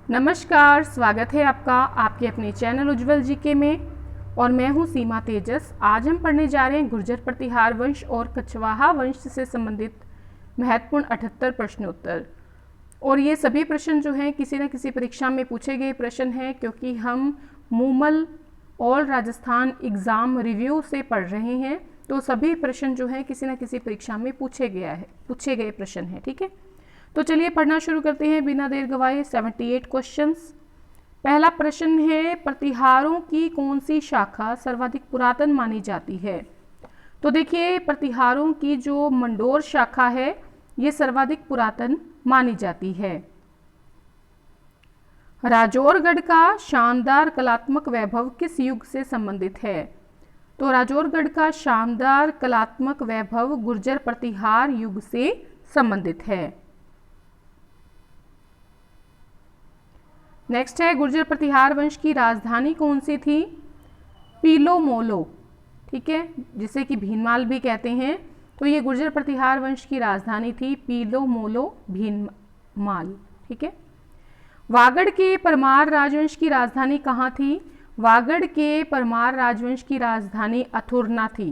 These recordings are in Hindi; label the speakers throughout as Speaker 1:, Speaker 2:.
Speaker 1: नमस्कार, स्वागत है आपका आपके अपने चैनल उज्जवल जीके में और मैं हूं सीमा तेजस। आज हम पढ़ने जा रहे हैं गुर्जर प्रतिहार वंश और कछवाहा वंश से संबंधित महत्वपूर्ण 78 प्रश्नोत्तर। और ये सभी प्रश्न जो हैं किसी न किसी परीक्षा में पूछे गए प्रश्न हैं, क्योंकि हम Moomal all Rajasthan exam review से पढ़ रहे हैं, तो सभी प्रश्न जो हैं किसी न किसी परीक्षा में पूछे गए प्रश्न हैं। ठीक है, तो चलिए पढ़ना शुरू करते हैं बिना देर गवाए। 78 क्वेश्चंस। पहला प्रश्न है, प्रतिहारों की कौन सी शाखा सर्वाधिक पुरातन मानी जाती है? तो देखिए, प्रतिहारों की जो मंडोर शाखा है ये सर्वाधिक पुरातन मानी जाती है। राजौरगढ़ का शानदार कलात्मक वैभव किस युग से संबंधित है? तो राजौरगढ़ का शानदार कलात्मक वैभव गुर्जर प्रतिहार युग से संबंधित है। नेक्स्ट है, गुर्जर प्रतिहार वंश की राजधानी कौन सी थी? पीलोमोलो। ठीक है, जिसे कि भीनमाल भी कहते हैं। तो ये गुर्जर प्रतिहार वंश की राजधानी थी पीलोमोलो भीनमाल। ठीक है। वागड़ के परमार राजवंश की राजधानी कहाँ थी? वागड़ के परमार राजवंश की राजधानी अथुरना थी।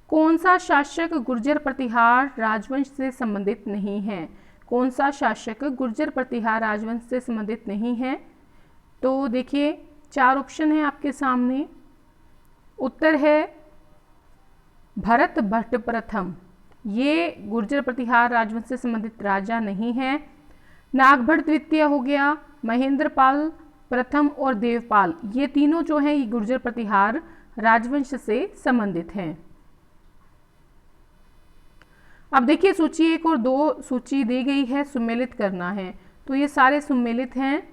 Speaker 1: कौन सा शासक गुर्जर प्रतिहार राजवंश से संबंधित नहीं है? कौन सा शासक गुर्जर प्रतिहार राजवंश से संबंधित नहीं है? तो देखिए, 4 ऑप्शन है आपके सामने। उत्तर है भरत भट्ट प्रथम, ये गुर्जर प्रतिहार राजवंश से संबंधित राजा नहीं है। नागभट्ट द्वितीय हो गया, महेंद्रपाल प्रथम और देवपाल, ये तीनों जो हैं ये गुर्जर प्रतिहार राजवंश से संबंधित हैं। अब देखिए, सूची 1 और 2 सूची दी गई है, सुमेलित करना है। तो ये सारे सुमेलित हैं।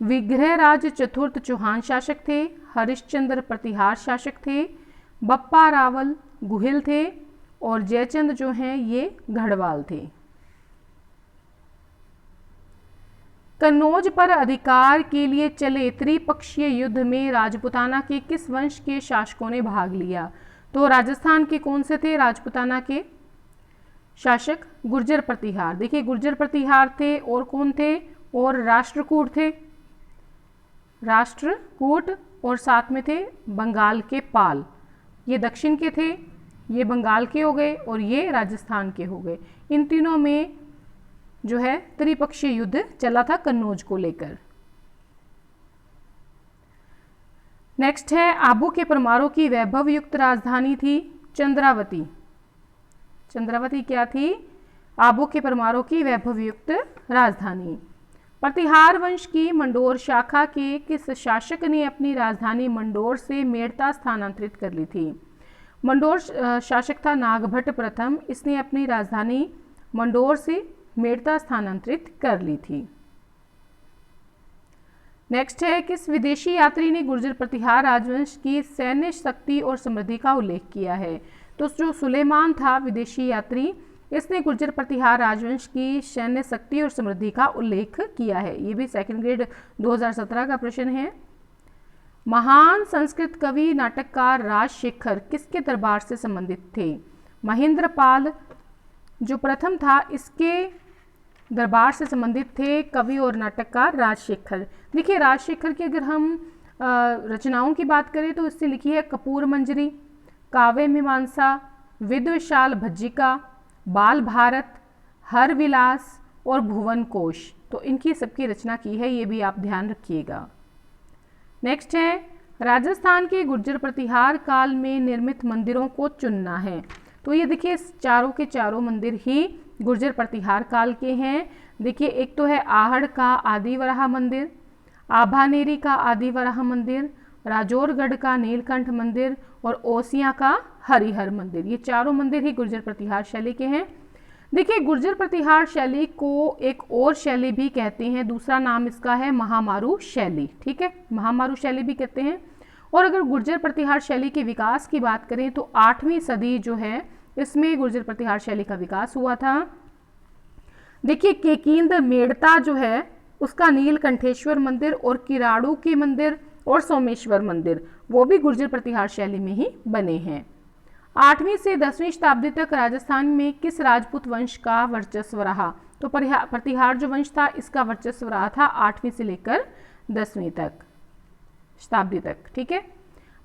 Speaker 1: विग्रहराज चतुर्थ चौहान शासक थे, हरिश्चंद्र प्रतिहार शासक थे, बप्पा रावल गुहिल थे और जयचंद जो हैं ये गढ़वाल थे। कन्नौज पर अधिकार के लिए चले त्रिपक्षीय युद्ध में राजपूताना के किस वंश के शासकों ने भाग लिया? तो राजस्थान के कौन से थे राजपूताना के शासक? गुर्जर प्रतिहार। देखिए, गुर्जर प्रतिहार थे और कौन थे? और राष्ट्रकूट थे, राष्ट्रकूट, और साथ में थे बंगाल के पाल। ये दक्षिण के थे, ये बंगाल के हो गए और ये राजस्थान के हो गए। इन तीनों में जो है त्रिपक्षीय युद्ध चला था कन्नौज को लेकर। नेक्स्ट है, आबू के परमारों की वैभव युक्त राजधानी थी चंद्रावती। चंद्रावती क्या थी? आबू के परमारों की वैभव युक्त राजधानी। प्रतिहार वंश की मंडोर शाखा के किस शासक ने अपनी राजधानी मंडोर से मेड़ता स्थानांतरित कर ली थी? मंडोर शासक था नागभट्ट प्रथम, इसने अपनी राजधानी मंडोर से मेड़ता स्थानांतरित कर ली थी। नेक्स्ट है, किस विदेशी यात्री ने गुर्जर प्रतिहार राजवंश की सैन्य शक्ति और समृद्धि का उल्लेख किया है? तो जो सुलेमान था विदेशी यात्री, इसने गुर्जर प्रतिहार राजवंश की सैन्य शक्ति और समृद्धि का उल्लेख किया है। ये भी सेकंड ग्रेड 2017 का प्रश्न है। महान संस्कृत कवि नाटककार राजशेखर किसके दरबार से संबंधित थे? महेंद्रपाल जो प्रथम था इसके दरबार से संबंधित थे कवि और नाटककार राजशेखर। देखिए, राजशेखर की अगर हम रचनाओं की बात करें तो इससे लिखी है कपूर मंजरी, काव्य मीमांसा, विद्वशाल भज्जिका, बाल भारत, हर विलास और भुवन कोश। तो इनकी सबकी रचना की है, ये भी आप ध्यान रखिएगा। नेक्स्ट है, राजस्थान के गुर्जर प्रतिहार काल में निर्मित मंदिरों को चुनना है। तो ये देखिए, चारों के चारों मंदिर ही गुर्जर प्रतिहार काल के हैं। देखिए, एक तो है आहड़ का आदिवराह मंदिर, आभानेरी का आदिवराह मंदिर, राजौरगढ़ का नीलकंठ मंदिर और ओसियां का हरिहर मंदिर। ये चारों मंदिर ही गुर्जर प्रतिहार शैली के हैं। देखिए, गुर्जर प्रतिहार शैली को एक और शैली भी कहते हैं, दूसरा नाम इसका है महामारू शैली। ठीक है, महामारू शैली भी कहते हैं। और अगर गुर्जर प्रतिहार शैली के विकास की बात करें तो 8वीं सदी जो है इसमें गुर्जर प्रतिहार शैली का विकास हुआ था। देखिए, केकिंद मेड़ता जो है उसका नीलकंठेश्वर मंदिर और किराड़ू के मंदिर और सोमेश्वर मंदिर वो भी गुर्जर प्रतिहार शैली में ही बने हैं। 8वीं से 10वीं शताब्दी तक राजस्थान में किस राजपूत वंश का वर्चस्व रहा? तो प्रतिहार जो वंश था इसका वर्चस्व रहा था 8वीं से लेकर 10वीं तक शताब्दी तक। ठीक है,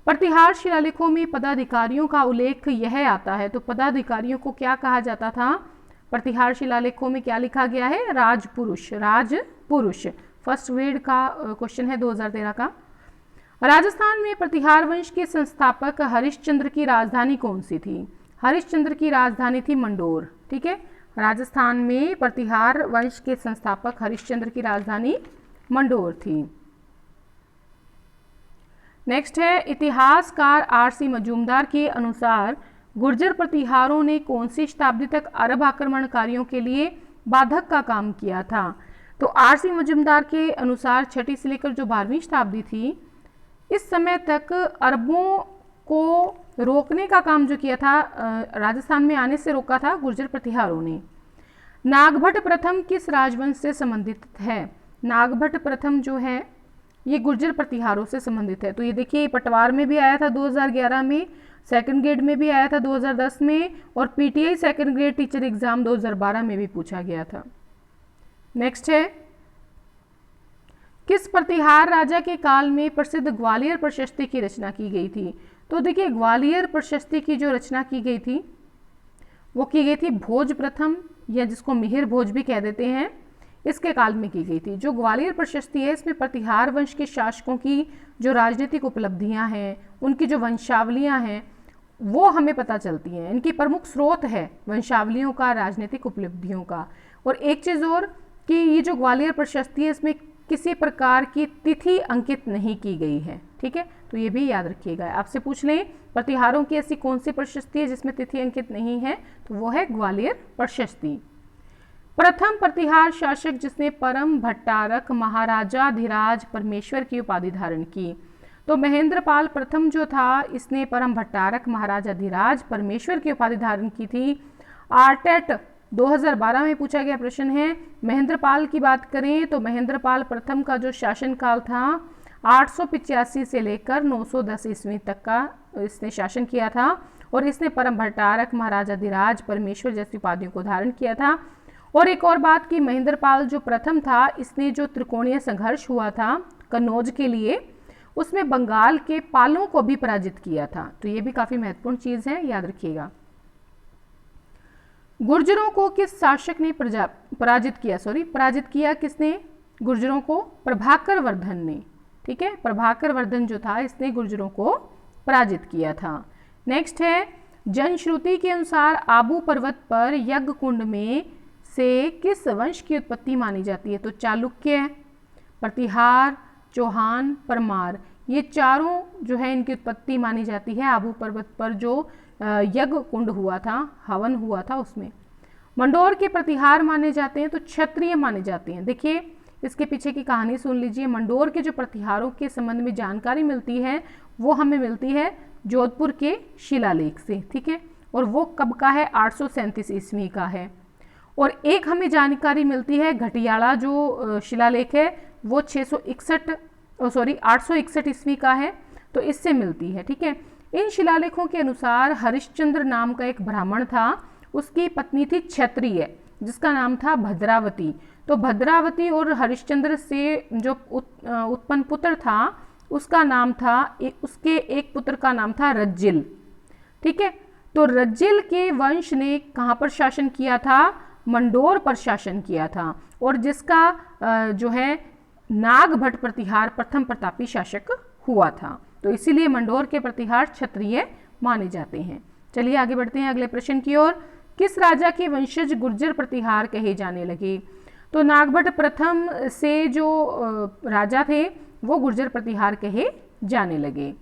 Speaker 1: प्रतिहार शिलालेखों में पदाधिकारियों का उल्लेख यह आता है, तो पदाधिकारियों को क्या कहा जाता था? प्रतिहार शिलालेखों में क्या लिखा गया है? राजपुरुष, राजपुरुष। फर्स्ट ग्रेड का क्वेश्चन है 2013 का। राजस्थान में प्रतिहार वंश के संस्थापक हरिश्चंद्र की राजधानी कौन सी थी? हरिश्चंद्र की राजधानी थी मंडोर। ठीक है, राजस्थान में प्रतिहार वंश के संस्थापक हरिश्चंद्र की राजधानी मंडोर थी। नेक्स्ट है, इतिहासकार आर.सी. मजूमदार के अनुसार गुर्जर प्रतिहारों ने कौन सी शताब्दी तक अरब आक्रमणकारियों के लिए बाधक का काम किया था? तो आर.सी. मजूमदार के अनुसार 6वीं से लेकर जो 12वीं शताब्दी थी, इस समय तक अरबों को रोकने का काम जो किया था, राजस्थान में आने से रोका था गुर्जर प्रतिहारों ने। नागभट्ट प्रथम किस राजवंश से संबंधित है? नागभट्ट प्रथम जो है ये गुर्जर प्रतिहारों से संबंधित है। तो ये देखिए, पटवार में भी आया था 2011 में, सेकंड ग्रेड में भी आया था 2010 में, और PTI second grade teacher exam 2012 में भी पूछा गया था। नेक्स्ट है, किस प्रतिहार राजा के काल में प्रसिद्ध ग्वालियर प्रशस्ति की रचना की गई थी? तो देखिए, ग्वालियर प्रशस्ति की जो रचना की गई थी वो की गई थी भोज प्रथम, या जिसको मिहिर भोज भी कह देते हैं, इसके काल में की गई थी। जो ग्वालियर प्रशस्ति है इसमें प्रतिहार वंश के शासकों की जो राजनीतिक उपलब्धियां हैं, उनकी जो वंशावलियां हैं वो हमें पता चलती हैं। इनकी प्रमुख स्रोत है वंशावलियों का, राजनीतिक उपलब्धियों का। और एक चीज़ और कि ये जो ग्वालियर प्रशस्ति है इसमें किसी प्रकार की तिथि अंकित नहीं की गई है। ठीक है, तो ये भी याद रखिएगा। आपसे पूछ लें प्रतिहारों की ऐसी कौन सी प्रशस्ति है जिसमें तिथि अंकित नहीं है, तो वो है ग्वालियर प्रशस्ति। प्रथम प्रतिहार शासक जिसने परम भट्टारक महाराजाधिराज परमेश्वर की उपाधि धारण की, तो महेंद्रपाल प्रथम जो था इसने परम भट्टारक महाराजाधिराज परमेश्वर की उपाधि धारण की थी। आरटेट 2012 में पूछा गया प्रश्न है। महेंद्रपाल की बात करें तो महेंद्रपाल प्रथम का जो शासनकाल था 885 से लेकर 910 ईस्वी तक का इसने शासन किया था, और इसने परम भट्टारक महाराजाधिराज परमेश्वर जैसी उपाधियों को धारण किया था। और एक और बात कि महेंद्रपाल जो प्रथम था इसने जो त्रिकोणीय संघर्ष हुआ था कन्नौज के लिए, उसमें बंगाल के पालों को भी पराजित किया था। तो ये भी काफी महत्वपूर्ण चीज है, याद रखिएगा। गुर्जरों को किस शासक ने पराजित किया किसने? गुर्जरों को प्रभाकर वर्धन ने। ठीक है, प्रभाकर वर्धन जो था इसने गुर्जरों को पराजित किया था। नेक्स्ट है, जनश्रुति के अनुसार आबू पर्वत पर यज्ञ कुंड में से किस वंश की उत्पत्ति मानी जाती है? तो चालुक्य, प्रतिहार, चौहान, परमार, ये चारों जो है इनकी उत्पत्ति मानी जाती है आबू पर्वत पर जो यज्ञ कुंड हुआ था, हवन हुआ था उसमें। मंडोर के प्रतिहार माने जाते हैं तो क्षत्रिय माने जाते हैं। देखिए इसके पीछे की कहानी सुन लीजिए। मंडोर के जो प्रतिहारों के संबंध में जानकारी मिलती है वो हमें मिलती है जोधपुर के शिलालेख से। ठीक है, और वो कब का है? 837 ईस्वी का है। और एक हमें जानकारी मिलती है घटियाला जो शिलालेख है वो 861 ईस्वी का है, तो इससे मिलती है। ठीक है, इन शिलालेखों के अनुसार हरिश्चंद्र नाम का एक ब्राह्मण था, उसकी पत्नी थी क्षत्रिय जिसका नाम था भद्रावती। तो भद्रावती और हरिश्चंद्र से जो उत्पन्न पुत्र था उसका नाम था, उसके एक पुत्र का नाम था रज्जिल। ठीक है, तो रज्जिल के वंश ने कहाँ पर शासन किया था? मंडोर पर शासन किया था, और जिसका जो है नागभट्ट प्रतिहार प्रथम प्रतापी शासक हुआ था। तो इसीलिए मंडोर के प्रतिहार क्षत्रिय माने जाते हैं। चलिए आगे बढ़ते हैं अगले प्रश्न की ओर। किस राजा के वंशज गुर्जर प्रतिहार कहे जाने लगे? तो नागभट्ट प्रथम से जो राजा थे वो गुर्जर प्रतिहार कहे जाने लगे।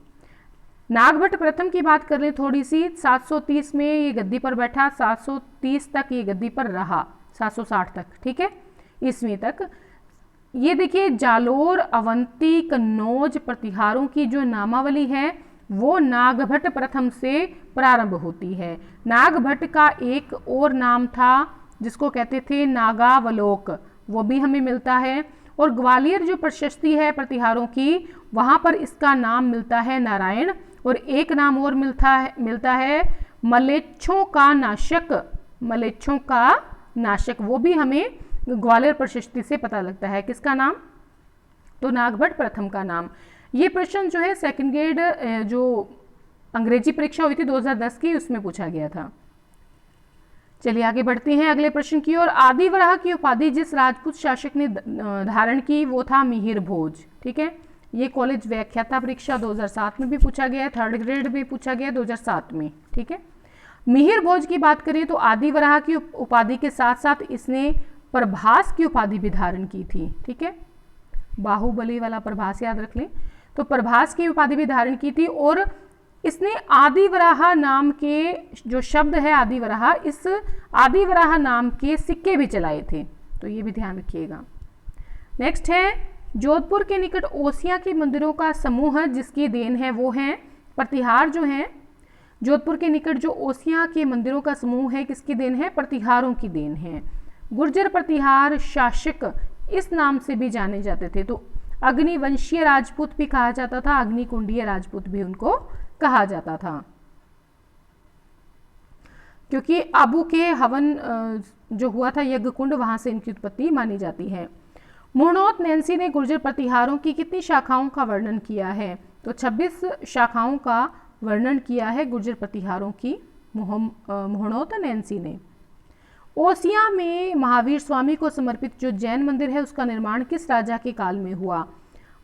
Speaker 1: नागभट्ट प्रथम की बात कर लें थोड़ी सी। 730 में ये गद्दी पर बैठा, 730 तक ये गद्दी पर रहा, 760 तक। ठीक है, ईस्वी तक। ये देखिए जालोर, अवंती, कन्नौज प्रतिहारों की जो नामावली है वो नागभट्ट प्रथम से प्रारंभ होती है। नागभट्ट का एक और नाम था जिसको कहते थे नागावलोक, वो भी हमें मिलता है। और ग्वालियर जो प्रशस्ति है प्रतिहारों की, वहाँ पर इसका नाम मिलता है नारायण। और एक नाम और मिलता है मलेच्छों का नाशक, मलेच्छों का नाशक, वो भी हमें ग्वालियर प्रशस्ति से पता लगता है। किसका नाम? तो नागभट्ट प्रथम का नाम। ये प्रश्न जो है सेकंड ग्रेड जो अंग्रेजी परीक्षा हुई थी 2010 की, उसमें पूछा गया था। चलिए आगे बढ़ते हैं अगले प्रश्न की ओर। आदिवराह की उपाधि जिस राजपूत शासक ने धारण की वो था मिहिर भोज। ठीक है, ये कॉलेज व्याख्याता परीक्षा 2007 में भी पूछा गया है, थर्ड ग्रेड में पूछा गया 2007 में। ठीक है, मिहिर भोज की बात करें तो आदिवराह की उपाधि के साथ साथ इसने प्रभास की उपाधि भी धारण की थी। ठीक है, बाहुबली वाला प्रभास याद रख लें, तो प्रभास की उपाधि भी धारण की थी। और इसने आदिवराह नाम के जो शब्द है आदिवराह, इस आदिवराह नाम के सिक्के भी चलाए थे, तो ये भी ध्यान रखिएगा। नेक्स्ट है जोधपुर के निकट ओसियां के मंदिरों का समूह जिसकी देन है वो है प्रतिहार। जो है जोधपुर के निकट जो ओसियां के मंदिरों का समूह है किसकी देन है? प्रतिहारों की देन है। गुर्जर प्रतिहार शासक इस नाम से भी जाने जाते थे, तो अग्निवंशीय राजपूत भी कहा जाता था, अग्निकुंडीय राजपूत भी उनको कहा जाता था, क्योंकि आबू के हवन जो हुआ था यज्ञ कुंड, वहां से इनकी उत्पत्ति मानी जाती है। मुहणोत नैंसी ने गुर्जर प्रतिहारों की कितनी शाखाओं का वर्णन किया है? तो 26 शाखाओं का वर्णन किया है गुर्जर प्रतिहारों की मुहणोत नैंसी ने। ओसियां में महावीर स्वामी को समर्पित जो जैन मंदिर है उसका निर्माण किस राजा के काल में हुआ?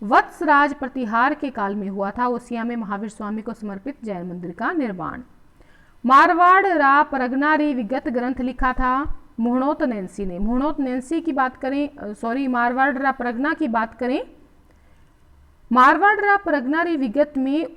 Speaker 1: वत्सराज प्रतिहार के काल में हुआ था ओसियां में महावीर स्वामी को समर्पित जैन मंदिर का निर्माण। मारवाड़ रा परगनारी विगत ग्रंथ लिखा था मुहणोत नैंसी ने। मुहणोत नैंसी की बात करें, सॉरी मारवाड़ रा परगना की बात करें, मारवाड़ रा परगनारी विगत में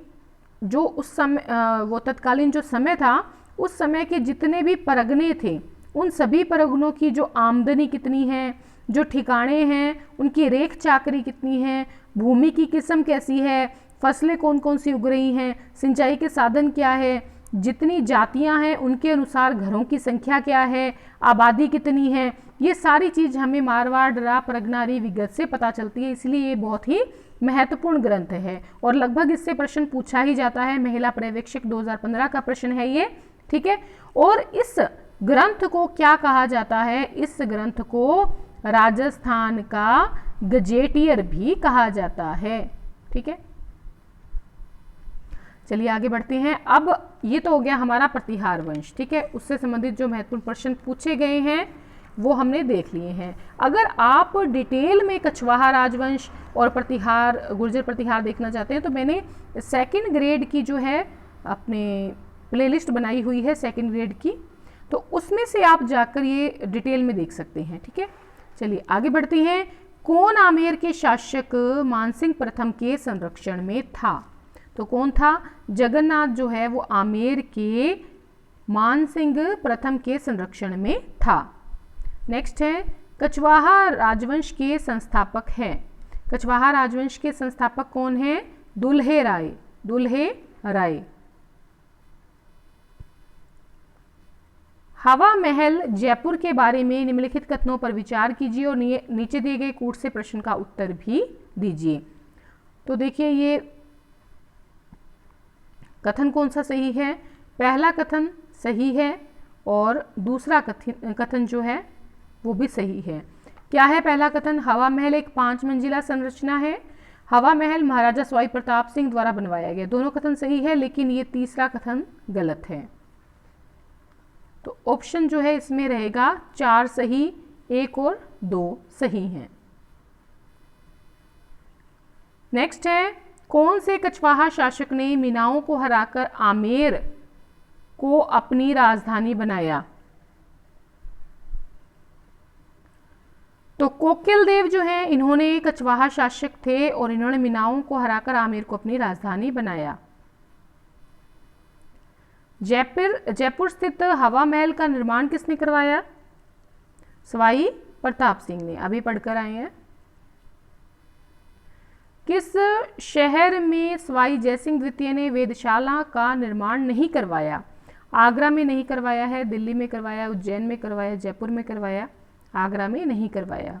Speaker 1: जो उस समय वो तत्कालीन जो समय था उस समय के जितने भी परगने थे उन सभी परगनों की जो आमदनी कितनी है, जो ठिकाने हैं उनकी रेख चाकरी कितनी है, भूमि की किस्म कैसी है, फसलें कौन कौन सी उग रही हैं, सिंचाई के साधन क्या है, जितनी जातियां हैं उनके अनुसार घरों की संख्या क्या है, आबादी कितनी है, ये सारी चीज़ हमें मारवाड़ रा परगनारी विगत से पता चलती है। इसलिए ये बहुत ही महत्वपूर्ण ग्रंथ है और लगभग इससे प्रश्न पूछा ही जाता है। महिला पर्यवेक्षक 2015 का प्रश्न है ये। ठीक है, और इस ग्रंथ को क्या कहा जाता है? इस ग्रंथ को राजस्थान का गजेटियर भी कहा जाता है। ठीक है, चलिए आगे बढ़ते हैं। अब ये तो हो गया हमारा प्रतिहार वंश। ठीक है, उससे संबंधित जो महत्वपूर्ण प्रश्न पूछे गए हैं वो हमने देख लिए हैं। अगर आप डिटेल में कछवाहा राजवंश और प्रतिहार गुर्जर प्रतिहार देखना चाहते हैं तो मैंने सेकंड ग्रेड की जो है अपने प्लेलिस्ट बनाई हुई है सेकंड ग्रेड की, तो उसमें से आप जाकर ये डिटेल में देख सकते हैं। ठीक है, चलिए आगे बढ़ते हैं। कौन आमेर के शासक मानसिंह प्रथम के संरक्षण में था? तो कौन था? जगन्नाथ जो है वो आमेर के मानसिंह प्रथम के संरक्षण में था। नेक्स्ट है कछवाहा राजवंश के संस्थापक है। कछवाहा राजवंश के संस्थापक कौन है? दुल्हे राय। दुल्हे राय। हवा महल जयपुर के बारे में निम्नलिखित कथनों पर विचार कीजिए और नीचे दिए गए कूट से प्रश्न का उत्तर भी दीजिए। तो देखिए ये कथन कौन सा सही है? पहला कथन सही है और दूसरा कथन जो है वो भी सही है। क्या है पहला कथन? हवा महल एक 5 मंजिला संरचना है। हवा महल महाराजा सवाई प्रताप सिंह द्वारा बनवाया गया। दोनों कथन सही है, लेकिन ये तीसरा कथन गलत है। तो ऑप्शन जो है इसमें रहेगा 4 सही, 1 और 2 सही हैं। नेक्स्ट है कौन से कछवाहा शासक ने मीनाओं को हराकर आमेर को अपनी राजधानी बनाया? तो कोकिल देव जो है इन्होंने कछवाहा शासक थे और इन्होंने मीनाओं को हराकर आमेर को अपनी राजधानी बनाया। जयपुर स्थित हवा महल का निर्माण किसने करवाया? सवाई प्रताप सिंह ने। अभी पढ़कर आए हैं। किस शहर में सवाई जयसिंह द्वितीय ने वेधशाला का निर्माण नहीं करवाया? आगरा में नहीं करवाया है, दिल्ली में करवाया, उज्जैन में करवाया, जयपुर में करवाया, आगरा में नहीं करवाया।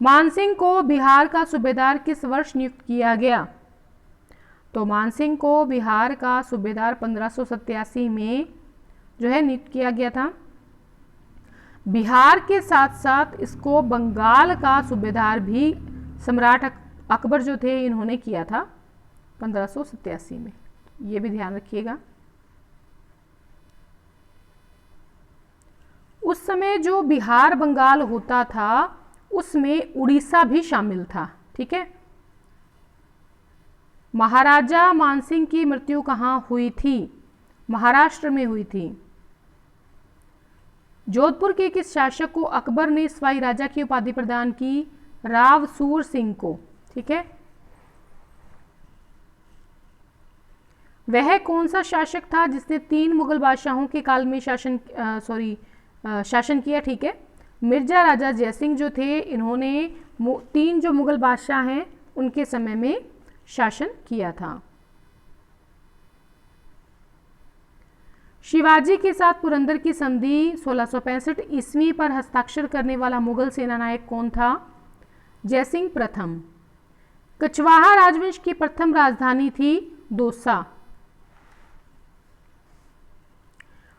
Speaker 1: मानसिंह को बिहार का सूबेदार किस वर्ष नियुक्त किया गया? तो मानसिंह को बिहार का सूबेदार 1587 में जो है नियुक्त किया गया था। बिहार के साथ साथ इसको बंगाल का सूबेदार भी सम्राट अकबर जो थे इन्होंने किया था 1587 में, ये भी ध्यान रखिएगा। उस समय जो बिहार बंगाल होता था उसमें उड़ीसा भी शामिल था, ठीक है। महाराजा मानसिंह की मृत्यु कहाँ हुई थी? महाराष्ट्र में हुई थी। जोधपुर के किस शासक को अकबर ने सवाई राजा की उपाधि प्रदान की? राव सूर सिंह को, ठीक है। वह कौन सा शासक था जिसने 3 मुगल बादशाहों के काल में शासन किया, ठीक है। मिर्जा राजा जयसिंह जो थे इन्होंने 3 जो मुगल बादशाह हैं उनके समय में शासन किया था। शिवाजी के साथ पुरंदर की संधि 1665 ईस्वी पर हस्ताक्षर करने वाला मुगल सेनानायक कौन था? जयसिंह प्रथम। कछवाहा राजवंश की प्रथम राजधानी थी दौसा।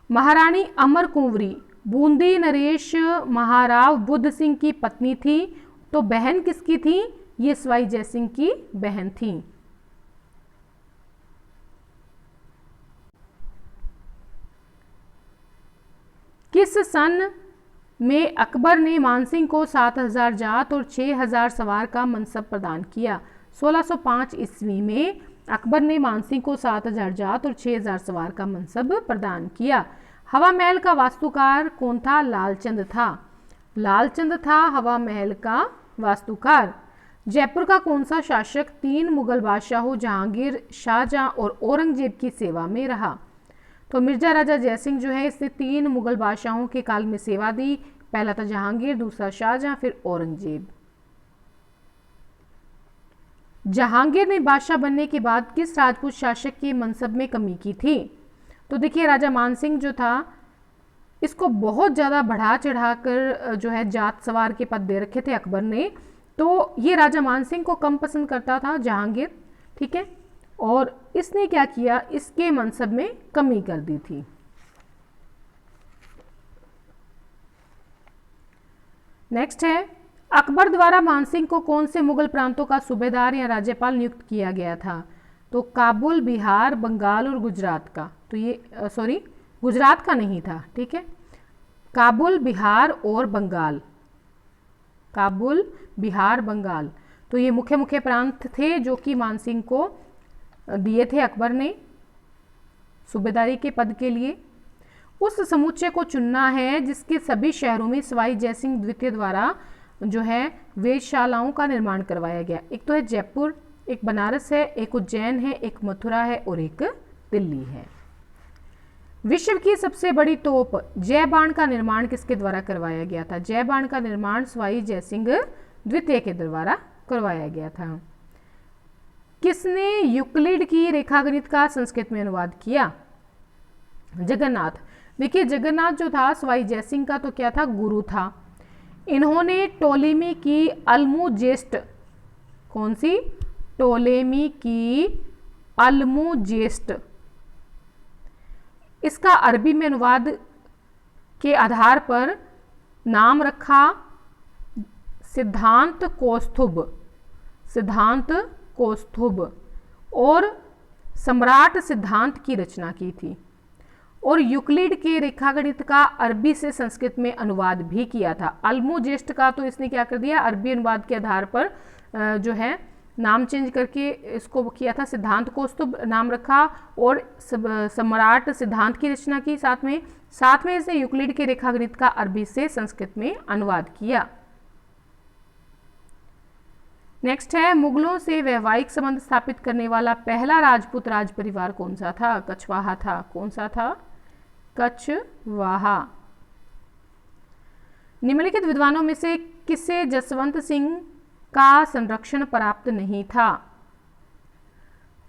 Speaker 1: महारानी अमर कुंवरी बूंदी नरेश महाराव बुद्ध सिंह की पत्नी थी, तो बहन किसकी थी? ये सवाई जयसिंह की बहन थी। किस सन में अकबर ने मानसिंह को 7000 जात और 6000 सवार का मनसब प्रदान किया? 1605 ईस्वी में अकबर ने मानसिंह को 7000 जात और 6000 सवार का मनसब प्रदान किया। हवा महल का वास्तुकार कौन था? लालचंद था। लालचंद था हवा महल का वास्तुकार। जयपुर का कौन सा शासक 3 मुगल बादशाहों जहांगीर, शाहजहां और औरंगजेब की सेवा में रहा? तो मिर्जा राजा जयसिंह जो है इसने 3 मुगल बादशाहों के काल में सेवा दी। पहला था जहांगीर, दूसरा शाहजहां, फिर औरंगजेब। जहांगीर ने बादशाह बनने के बाद किस राजपूत शासक के मनसब में कमी की थी? तो देखिए राजा मानसिंह जो था इसको बहुत ज़्यादा बढ़ा चढ़ाकर जो है जात सवार के पद दे रखे थे अकबर ने, तो ये राजा मानसिंह को कम पसंद करता था जहांगीर, ठीक है। और इसने क्या किया? इसके मनसब में कमी कर दी थी। नेक्स्ट है, अकबर द्वारा मानसिंह को कौन से मुगल प्रांतों का सूबेदार या राज्यपाल नियुक्त किया गया था? तो काबुल, बिहार, बंगाल और गुजरात का। तो ये गुजरात का नहीं था, ठीक है। काबुल, बिहार और बंगाल। काबुल, बिहार, बंगाल, तो ये मुख्य मुख्य प्रांत थे जो कि मानसिंह को दिए थे अकबर ने सूबेदारी के पद के लिए। उस समुच्चय को चुनना है जिसके सभी शहरों में सवाई जयसिंह द्वितीय द्वारा जो है वेधशालाओं का निर्माण करवाया गया। एक तो है जयपुर, एक बनारस है, एक उज्जैन है, एक मथुरा है और एक दिल्ली है। विश्व की सबसे बड़ी तोप जय बाण का निर्माण किसके द्वारा करवाया गया था? जय बाण का निर्माण सवाई जयसिंह द्वितीय के द्वारा करवाया गया था। किसने यूक्लिड की रेखागणित का संस्कृत में अनुवाद किया? जगन्नाथ। देखिए जगन्नाथ जो था सवाई जयसिंह का तो क्या था? गुरु था। इन्होंने टोलेमी की अल्मुजेस्ट, कौन सी? टोलेमी की अल्मुजेस्ट, इसका अरबी में अनुवाद के आधार पर नाम रखा सिद्धांत कौस्तुभ। सिद्धांत कौस्तुभ और सम्राट सिद्धांत की रचना की थी। और यूक्लिड के रेखागणित का अरबी से संस्कृत में अनुवाद भी किया था। अल्मुजेस्ट का तो इसने क्या कर दिया? अरबी अनुवाद के आधार पर जो है नाम चेंज करके इसको किया था, सिद्धांत कौस्तुभ नाम रखा और सम्राट सिद्धांत की रचना की। साथ में इसने यूक्लिड के रेखागणित का अरबी से संस्कृत में अनुवाद किया। नेक्स्ट है, मुगलों से वैवाहिक संबंध स्थापित करने वाला पहला राजपूत राज परिवार कौन सा था? कछवाहा था। कौन सा था? कछवाहा। निम्नलिखित विद्वानों में से किसे जसवंत सिंह का संरक्षण प्राप्त नहीं था?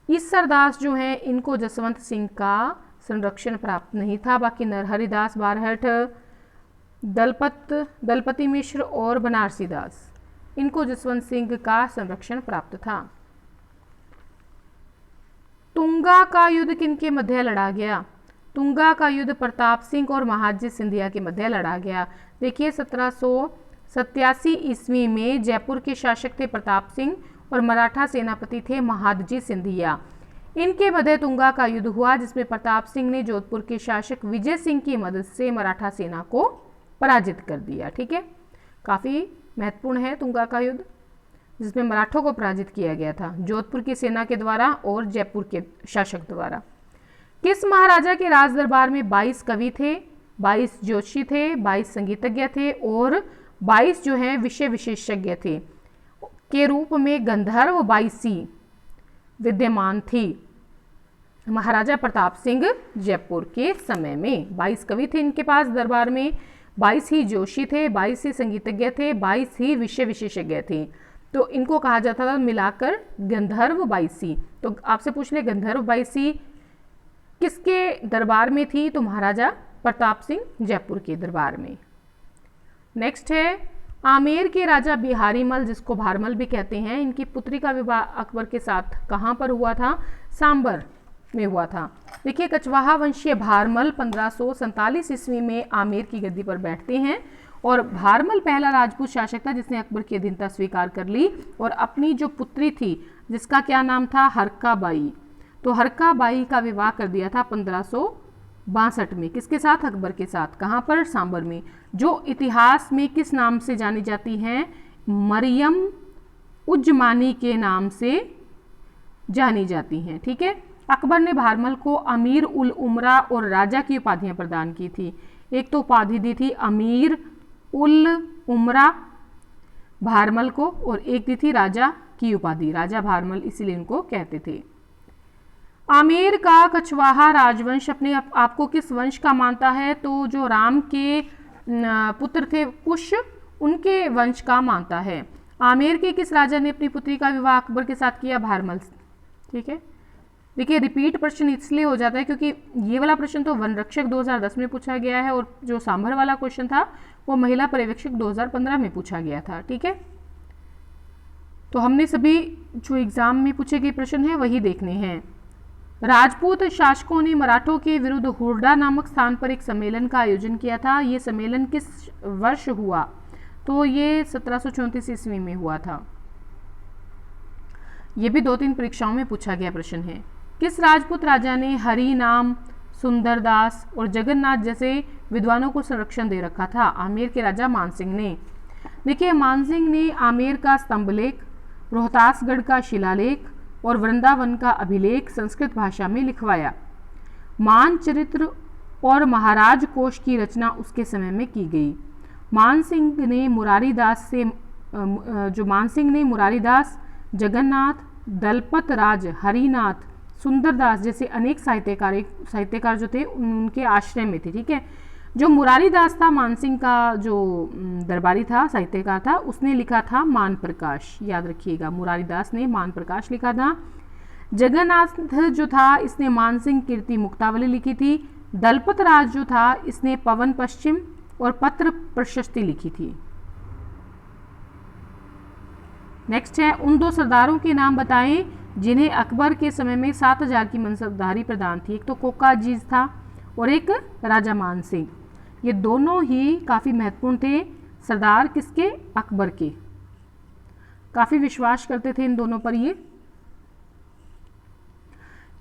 Speaker 1: ईसरदास जो हैं इनको जसवंत सिंह का संरक्षण प्राप्त नहीं था। बाकी नरहरिदास बारहठ, दलपति मिश्र और बनारसी दास, इनको जसवंत सिंह का संरक्षण प्राप्त था। तुंगा का युद्ध किनके मध्य लड़ा गया? तुंगा का युद्ध प्रताप सिंह और महादजी सिंधिया के मध्य लड़ा गया। देखिए 1787 ईस्वी में जयपुर के शासक थे प्रताप सिंह और मराठा सेनापति थे महादजी सिंधिया। इनके मध्य तुंगा का युद्ध हुआ, जिसमें प्रताप सिंह ने जोधपुर के शासक विजय सिंह की मदद से मराठा सेना को पराजित कर दिया। ठीक है, काफी महत्वपूर्ण है तुंगा का युद्ध, जिसमें मराठों को पराजित किया गया था जोधपुर की सेना के द्वारा और जयपुर के शासक द्वारा। किस महाराजा के राज दरबार में 22 कवि थे, 22 ज्योतिषी थे, 22 संगीतज्ञ थे और 22 जो हैं विषय विशेषज्ञ थे के रूप में गंधर्व 22 विद्यमान थी। महाराजा प्रताप सिंह जयपुर के समय में 22 कवि थे इनके पास दरबार में, 22 ही जोशी थे, 22 ही संगीतज्ञ थे, 22 ही विषय विशेषज्ञ थे। तो इनको कहा जाता था मिलाकर गंधर्व 22। तो आपसे पूछ ले गंधर्व 22 किसके दरबार में थी, तो महाराजा प्रताप सिंह जयपुर के दरबार में। नेक्स्ट है आमेर के राजा बिहारी मल, जिसको भारमल भी कहते हैं, इनकी पुत्री का विवाह अकबर के साथ कहाँ पर हुआ था, सांबर में हुआ था। देखिए कछवाहा वंशीय भारमल 1547 ईस्वी में आमेर की गद्दी पर बैठते हैं और भारमल पहला राजपूत शासक था जिसने अकबर की अधीनता स्वीकार कर ली और अपनी जो पुत्री थी जिसका क्या नाम था, हरका बाई, तो हरका बाई का विवाह कर दिया था 1562 में। किसके साथ, अकबर के साथ। कहाँ पर, सांबर में, जो इतिहास में किस नाम से जानी जाती हैं, मरियम उज्जमानी के नाम से जानी जाती हैं। ठीक है, अकबर ने भारमल को अमीर उल उमरा और राजा की उपाधियां प्रदान की थी। एक तो उपाधि दी थी अमीर उल उमरा भारमल को और एक दी थी राजा की उपाधि, राजा भारमल, इसीलिए इनको कहते थे। आमेर का कछवाहा राजवंश अपने आपको किस वंश का मानता है, तो जो राम के पुत्र थे कुश, उनके वंश का मानता है। आमेर के किस राजा ने अपनी पुत्री का विवाह अकबर के साथ किया, भारमल। ठीक है, देखिए रिपीट प्रश्न इसलिए हो जाता है क्योंकि ये वाला प्रश्न तो वन रक्षक 2010 में पूछा गया है और जो सांभर वाला क्वेश्चन था वो महिला पर्यवेक्षक 2015 में पूछा गया था। ठीक है, तो हमने सभी जो एग्जाम में पूछे गए प्रश्न हैं वही देखने हैं। राजपूत शासकों ने मराठों के विरुद्ध हुरडा नामक स्थान पर एक सम्मेलन का आयोजन किया था। ये सम्मेलन किस वर्ष हुआ, तो ये 1734 ईस्वी में हुआ था। ये भी 2-3 परीक्षाओं में पूछा गया प्रश्न है। किस राजपूत राजा ने हरि नाम, सुंदरदास और जगन्नाथ जैसे विद्वानों को संरक्षण दे रखा था, आमेर के राजा मानसिंह ने। देखिए मानसिंह ने आमेर का स्तंभलेख, रोहतासगढ़ का शिलालेख और वृंदावन का अभिलेख संस्कृत भाषा में लिखवाया। मानचरित्र और महाराज कोश की रचना उसके समय में की गई। मानसिंह ने मुरारीदास, जगन्नाथ, दलपत राज, हरिनाथ, सुंदरदास जैसे अनेक साहित्यकार जो थे उनके आश्रय में थे। ठीक है, जो मुरारीदास था मानसिंह का जो दरबारी था, साहित्यकार था, उसने लिखा था मान प्रकाश, याद रखिएगा मुरारीदास ने मान प्रकाश लिखा था। जगन्नाथ जो था इसने मानसिंह कीर्ति मुक्तावली लिखी थी। दलपत राज जो था इसने पवन पश्चिम और पत्र प्रशस्ति लिखी थी। नेक्स्ट है उन 2 सरदारों के नाम बताएं जिन्हें अकबर के समय में 7000 की मनसबदारी प्रदान थी। एक तो कोका अजीज था और एक राजा मान सिंह। ये दोनों ही काफ़ी महत्वपूर्ण थे सरदार, किसके, अकबर के। काफ़ी विश्वास करते थे इन दोनों पर ये।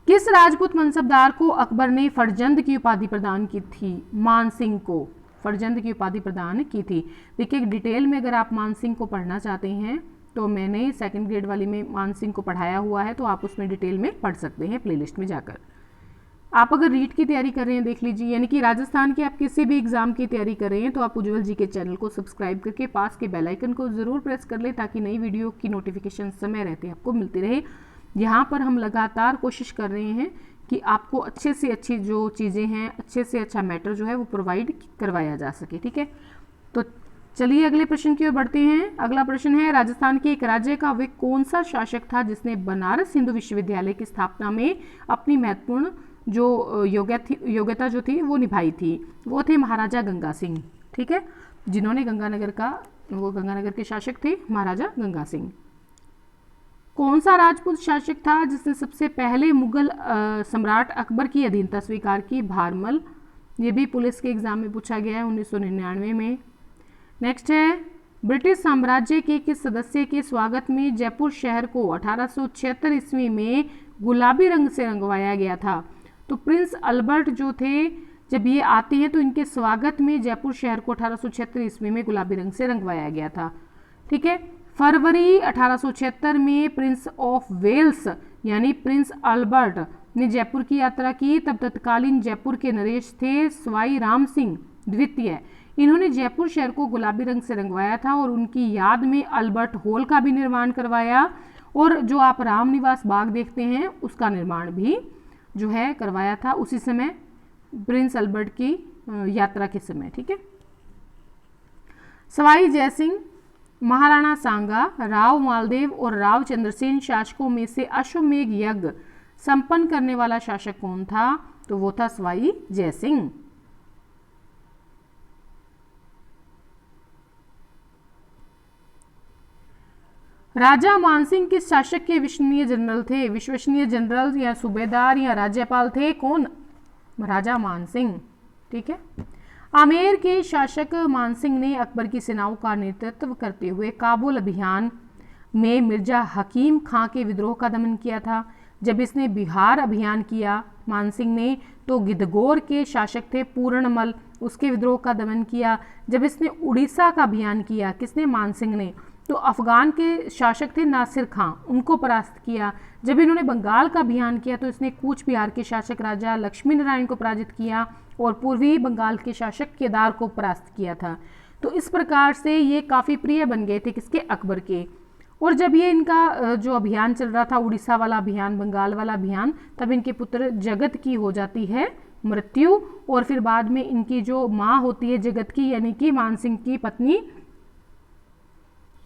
Speaker 1: किस राजपूत मनसबदार को अकबर ने फरजंद की उपाधि प्रदान की थी, मान सिंह को फरजंद की उपाधि प्रदान की थी। देखिए डिटेल में अगर आप मान सिंह को पढ़ना चाहते हैं तो मैंने 2nd ग्रेड वाली में मान सिंह को पढ़ाया हुआ है, तो आप उसमें डिटेल में पढ़ सकते हैं प्लेलिस्ट में जाकर। आप अगर रीट की तैयारी कर रहे हैं देख लीजिए, यानी कि राजस्थान के आप किसी भी एग्जाम की तैयारी कर रहे हैं तो आप उज्ज्वल जी के चैनल को सब्सक्राइब करके पास के बेल आइकन को ज़रूर प्रेस कर लें ताकि नई वीडियो की नोटिफिकेशन समय रहते आपको मिलती रहे। यहाँ पर हम लगातार कोशिश कर रहे हैं कि आपको अच्छे से अच्छी जो चीज़ें हैं, अच्छे से अच्छा मैटर जो है वो प्रोवाइड करवाया जा सके। ठीक है, तो चलिए अगले प्रश्न की ओर बढ़ते हैं। अगला प्रश्न है राजस्थान के एक राज्य का वे कौन सा शासक था जिसने बनारस हिंदू विश्वविद्यालय की स्थापना में अपनी महत्वपूर्ण जो योग्यता जो थी वो निभाई थी। वो थे महाराजा गंगा सिंह। ठीक है, जिन्होंने गंगानगर के शासक थे महाराजा गंगा सिंह। कौन सा राजपूत शासक था जिसने सबसे पहले मुगल सम्राट अकबर की अधीनता स्वीकार की? भारमल। ये भी पुलिस के एग्जाम में पूछा गया है 1999 में। नेक्स्ट है, ब्रिटिश साम्राज्य के किस सदस्य के स्वागत में जयपुर शहर को 1876 ईस्वी में गुलाबी रंग से रंगवाया गया था? तो प्रिंस अल्बर्ट जो थे, जब ये आते हैं तो इनके स्वागत में जयपुर शहर को 1876 ईस्वी में गुलाबी रंग से रंगवाया गया था। ठीक है। फरवरी 1876 में प्रिंस ऑफ वेल्स यानी प्रिंस अल्बर्ट ने जयपुर की यात्रा की। तब तत्कालीन जयपुर के नरेश थे सवाई राम सिंह द्वितीय। इन्होंने जयपुर शहर को गुलाबी रंग से रंगवाया था और उनकी याद में अल्बर्ट हॉल का भी निर्माण करवाया, और जो आप राम निवास बाग देखते हैं उसका निर्माण भी जो है करवाया था उसी समय, प्रिंस अल्बर्ट की यात्रा के समय। ठीक है। सवाई जयसिंह, महाराणा सांगा, राव मालदेव और राव चंद्रसेन शासकों में से अश्वमेध यज्ञ संपन्न करने वाला शासक कौन था? तो वो था सवाई जयसिंह। राजा मानसिंह किस शासक के विश्वसनीय जनरल थे? विश्वसनीय जनरल या सूबेदार या राज्यपाल थे? कौन? राजा मानसिंह। ठीक है। आमेर के शासक मानसिंह ने अकबर की सेनाओं का नेतृत्व करते हुए काबुल अभियान में मिर्जा हकीम खां के विद्रोह का दमन किया था। जब इसने बिहार अभियान किया मानसिंह ने, तो गिद्धगोर के शासक थे पूर्णमल, उसके विद्रोह का दमन किया। जब इसने उड़ीसा का अभियान किया, किसने? मानसिंह ने, तो अफगान के शासक थे नासिर खां, उनको परास्त किया। जब इन्होंने बंगाल का अभियान किया तो इसने कूच बिहार के शासक राजा लक्ष्मी नारायण को पराजित किया और पूर्वी बंगाल के शासक केदार को परास्त किया था। तो इस प्रकार से ये काफ़ी प्रिय बन गए थे किसके? अकबर के। और जब ये इनका जो अभियान चल रहा था, उड़ीसा वाला अभियान, बंगाल वाला अभियान, तब इनके पुत्र जगत की हो जाती है मृत्यु, और फिर बाद में इनकी जो माँ होती है जगत की, यानी कि मानसिंह की पत्नी,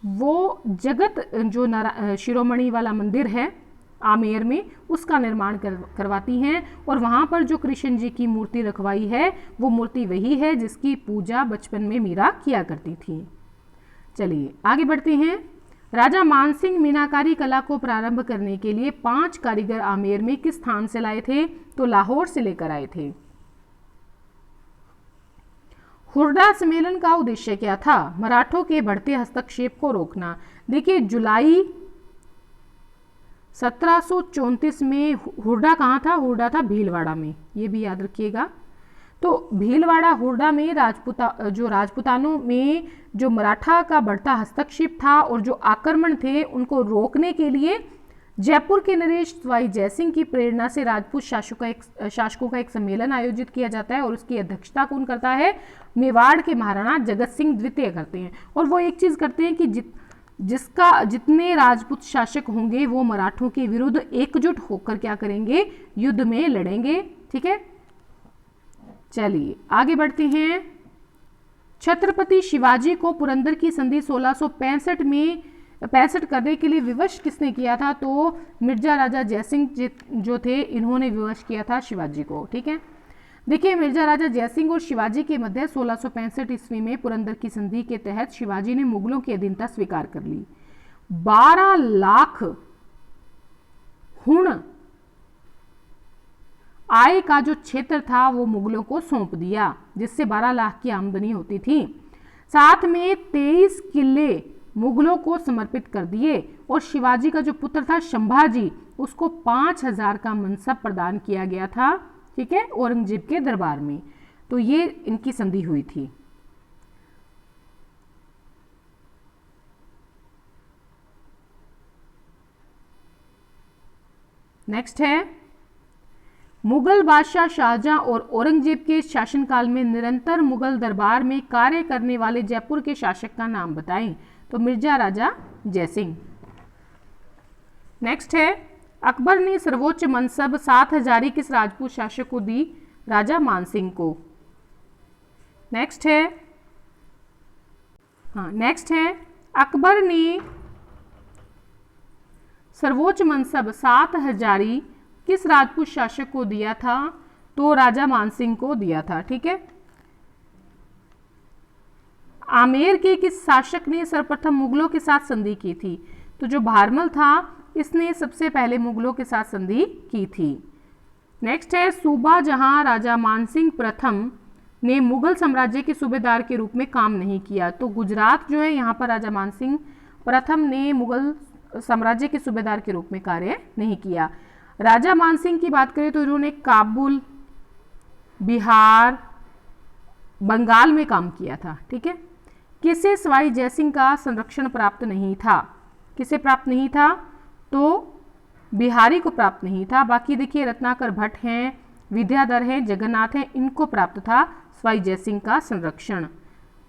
Speaker 1: वो जगत जो शिरोमणि वाला मंदिर है आमेर में, उसका निर्माण करवाती हैं। और वहाँ पर जो कृष्ण जी की मूर्ति रखवाई है वो मूर्ति वही है जिसकी पूजा बचपन में मीरा किया करती थी। चलिए आगे बढ़ते हैं। राजा मानसिंह मीनाकारी कला को प्रारंभ करने के लिए 5 कारीगर आमेर में किस स्थान से लाए थे? तो लाहौर से लेकर आए थे। हुरडा सम्मेलन का उद्देश्य क्या था? मराठों के बढ़ते हस्तक्षेप को रोकना। देखिए जुलाई 1734 में हुरडा कहाँ था? हुरडा था भीलवाड़ा में, ये भी याद रखिएगा। तो भीलवाड़ा हुरडा में राजपुतानों में जो मराठा का बढ़ता हस्तक्षेप था और जो आक्रमण थे उनको रोकने के लिए जयपुर के नरेश सवाई जयसिंह की प्रेरणा से राजपूत शासकों का एक सम्मेलन आयोजित किया जाता है और उसकी अध्यक्षता कौन करता है? मेवाड़ के महाराणा जगत सिंह द्वितीय करते हैं। और वो एक चीज करते हैं कि जितने राजपूत शासक होंगे वो मराठों के विरुद्ध एकजुट होकर क्या करेंगे? युद्ध में लड़ेंगे। ठीक है। चलिए आगे बढ़ते हैं। छत्रपति शिवाजी को पुरंदर की संधि 1665 करने के लिए विवश किसने किया था? तो मिर्जा राजा जयसिंह जो थे इन्होंने विवश किया था शिवाजी को। ठीक है। देखिए मिर्जा राजा जयसिंह और शिवाजी के मध्य 1665 ईस्वी में पुरंदर की संधि के तहत शिवाजी ने मुगलों की अधीनता स्वीकार कर ली। 12 लाख हुण आय का जो क्षेत्र था वो मुगलों को सौंप दिया, जिससे 12 लाख की आमदनी होती थी। साथ में 23 किले मुगलों को समर्पित कर दिए और शिवाजी का जो पुत्र था संभाजी, उसको 5000 का मनसब प्रदान किया गया था। ठीक है, औरंगजेब के दरबार में। तो ये इनकी संधि हुई थी। नेक्स्ट है, मुगल बादशाह शाहजहां और औरंगजेब के शासनकाल में निरंतर मुगल दरबार में कार्य करने वाले जयपुर के शासक का नाम बताएं। तो मिर्जा राजा जयसिंह। नेक्स्ट है, अकबर ने सर्वोच्च मनसब 7000 किस राजपूत शासक को दी? राजा मानसिंह को। नेक्स्ट है अकबर ने सर्वोच्च मनसब 7000 किस राजपूत शासक को दिया था? तो राजा मानसिंह को दिया था। ठीक है। आमेर के किस शासक ने सर्वप्रथम मुगलों के साथ संधि की थी? तो जो भारमल था इसने सबसे पहले मुगलों के साथ संधि की थी। नेक्स्ट है सूबा जहां राजा मानसिंह प्रथम ने मुगल साम्राज्य के सूबेदार के रूप में काम नहीं किया। तो गुजरात जो है यहाँ पर राजा मानसिंह प्रथम ने मुगल साम्राज्य के सूबेदार के रूप में कार्य नहीं किया। राजा मानसिंह की बात करें तो इन्होंने काबुल, बिहार, बंगाल में काम किया था। ठीक है। किसे सवाई जयसिंह का संरक्षण प्राप्त नहीं था? किसे प्राप्त नहीं था? तो बिहारी को प्राप्त नहीं था। बाकी देखिए रत्नाकर भट्ट हैं, विद्याधर हैं, जगन्नाथ हैं, इनको प्राप्त था सवाई जयसिंह का संरक्षण।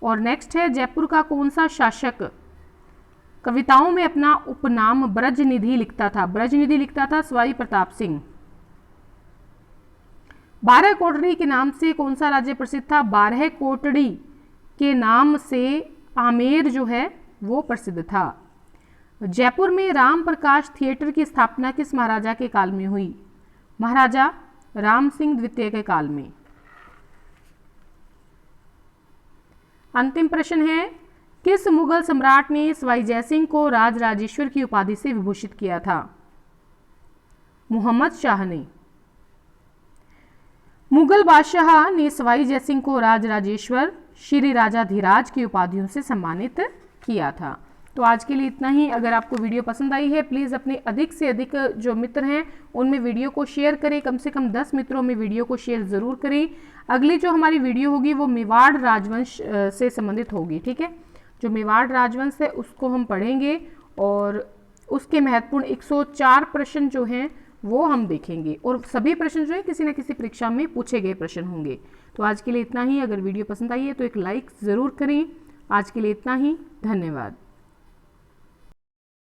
Speaker 1: और नेक्स्ट है जयपुर का कौन सा शासक कविताओं में अपना उपनाम ब्रजनिधि लिखता था? ब्रजनिधि लिखता था सवाई प्रताप सिंह। 12 कोटड़ी के नाम से कौन सा राज्य प्रसिद्ध था? 12 कोटड़ी के नाम से आमेर जो है वो प्रसिद्ध था। जयपुर में राम प्रकाश थिएटर की स्थापना किस महाराजा के काल में हुई? महाराजा राम सिंह द्वितीय के काल में। अंतिम प्रश्न है किस मुगल सम्राट ने सवाई जयसिंह को राजराजेश्वर की उपाधि से विभूषित किया था? मुहम्मद शाह ने। मुगल बादशाह ने सवाई जयसिंह को राजराजेश्वर, श्री राजाधिराज की उपाधियों से सम्मानित किया था। तो आज के लिए इतना ही। अगर आपको वीडियो पसंद आई है प्लीज़ अपने अधिक से अधिक जो मित्र हैं उनमें वीडियो को शेयर करें। कम से कम 10 मित्रों में वीडियो को शेयर ज़रूर करें। अगली जो हमारी वीडियो होगी वो मेवाड़ राजवंश से संबंधित होगी। ठीक है। जो मेवाड़ राजवंश है उसको हम पढ़ेंगे और उसके महत्वपूर्ण 104 प्रश्न जो हैं वो हम देखेंगे और सभी प्रश्न जो है किसी न किसी परीक्षा में पूछे गए प्रश्न होंगे। तो आज के लिए इतना ही। अगर वीडियो पसंद आई है तो एक लाइक ज़रूर करें। आज के लिए इतना ही। धन्यवाद।